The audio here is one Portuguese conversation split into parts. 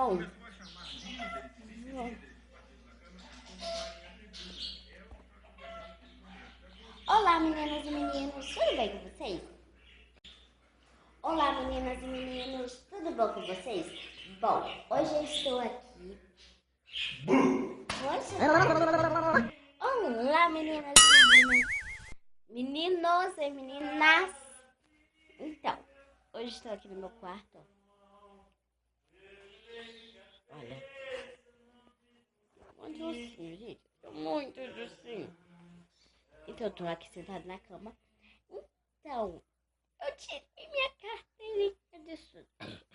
Bom, olá meninas e meninos, tudo bem com vocês? Olá meninas e meninos, tudo bom com vocês? Bom, hoje eu estou aqui. Olá meninas e meninos, meninos e meninas. Então, hoje estou aqui no meu quarto. Olha, muito docinho, gente. Muito docinho. Então, eu tô aqui sentada na cama. Então, eu tirei minha carteirinha de estudante.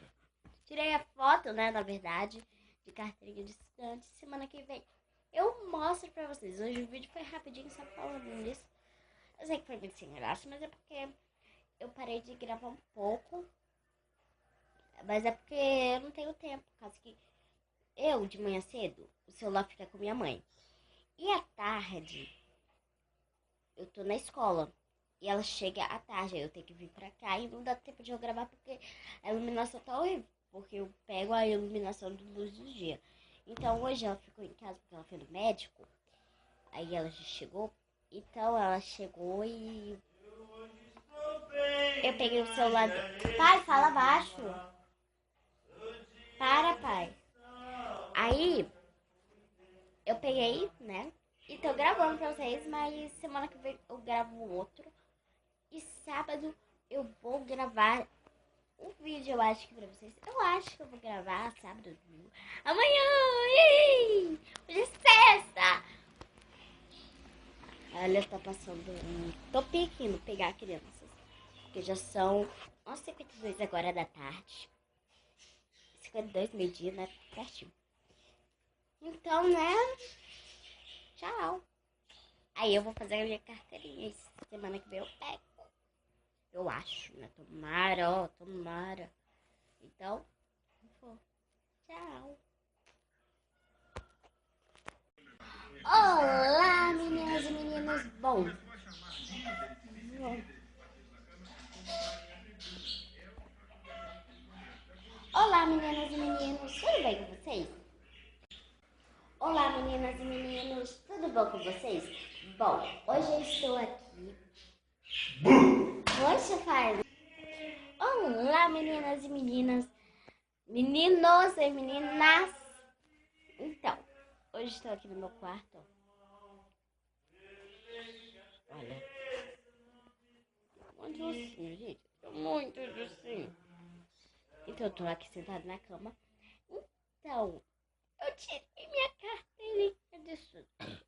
Tirei a foto, né, na verdade, de carteirinha de estudante. Semana que vem eu mostro pra vocês. Hoje o vídeo foi rapidinho, só falando nisso. Eu sei que foi muito sem graça, mas é porque eu parei de gravar um pouco. Mas é porque eu não tenho tempo, por causa que eu, de manhã cedo, o celular fica com minha mãe. E à tarde, eu tô na escola. E ela chega à tarde, aí eu tenho que vir pra cá e não dá tempo de eu gravar porque a iluminação tá horrível. Porque eu pego a iluminação do luz do dia. Então hoje ela ficou em casa porque ela foi no médico. Aí ela já chegou. Então ela chegou e eu peguei o celular. Pai, fala baixo. Para, pai. Aí eu peguei, né? E tô gravando pra vocês, mas semana que vem eu gravo outro. E sábado eu vou gravar um vídeo, eu acho que pra vocês. Eu acho que eu vou gravar sábado, domingo. Amanhã! Ih! Hoje é sexta! Olha, tá passando tô indo pegar crianças. Porque já são 11h52 agora da tarde. 52, meio-dia, né? Pertinho. Então, né? Tchau. Aí eu vou fazer a minha carteirinha. E semana que vem eu pego. Eu acho, né? Tomara, ó, tomara. Então, tchau. Olá, meninas e meninos. Bom, olá, meninas e meninos. Tudo bem com vocês? Olá, meninas e meninos. Tudo bom com vocês? Bom, hoje eu estou aqui. Poxa, faz. Olá, meninas e meninas. Meninos e meninas. Então, hoje estou aqui no meu quarto. Olha, muito docinho, gente. Muito docinho. Então, eu tô aqui sentada na cama. Então, eu tirei minha carteirinha de estudante.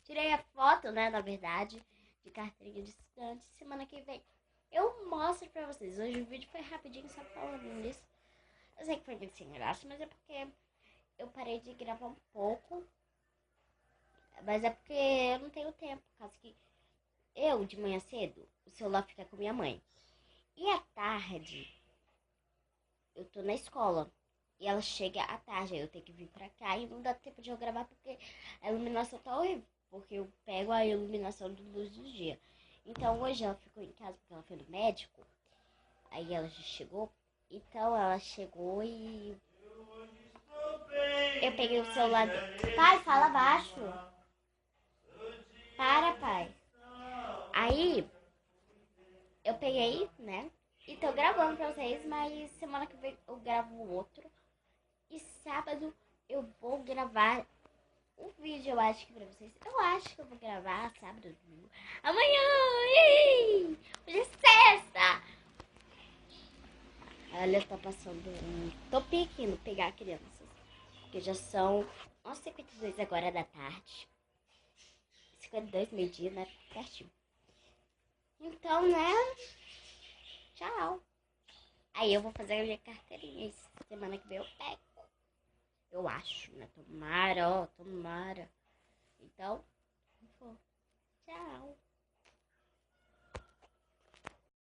Tirei a foto, né, na verdade, de carteirinha de estudante. Semana que vem eu mostro pra vocês. Hoje o vídeo foi rapidinho, só falando nisso. Eu sei que foi muito sem graça, mas é porque eu parei de gravar um pouco. Mas é porque eu não tenho tempo, por causa que eu, de manhã cedo, o celular fica com minha mãe. E à tarde, eu tô na escola. E ela chega à tarde, aí eu tenho que vir pra cá e não dá tempo de eu gravar porque a iluminação tá horrível. Porque eu pego a iluminação do luz do dia. Então hoje ela ficou em casa porque ela foi no médico. Aí ela já chegou. Então ela chegou e eu peguei o celular. Pai, fala baixo. Para, pai. Aí eu peguei, né? E tô gravando pra vocês, mas semana que vem eu gravo outro. E sábado eu vou gravar um vídeo, eu acho que pra vocês. Eu acho que eu vou gravar sábado, domingo. Amanhã! Ih! Hoje é sexta! Olha, tá passando tô indo pegar crianças. Porque já são 11h52 agora da tarde. 52, meio-dia, né? Pertinho. Então, né? Tchau. Aí eu vou fazer a minha carteirinha. Semana que vem eu pego. Eu acho, né? Tomara, ó, tomara. Então,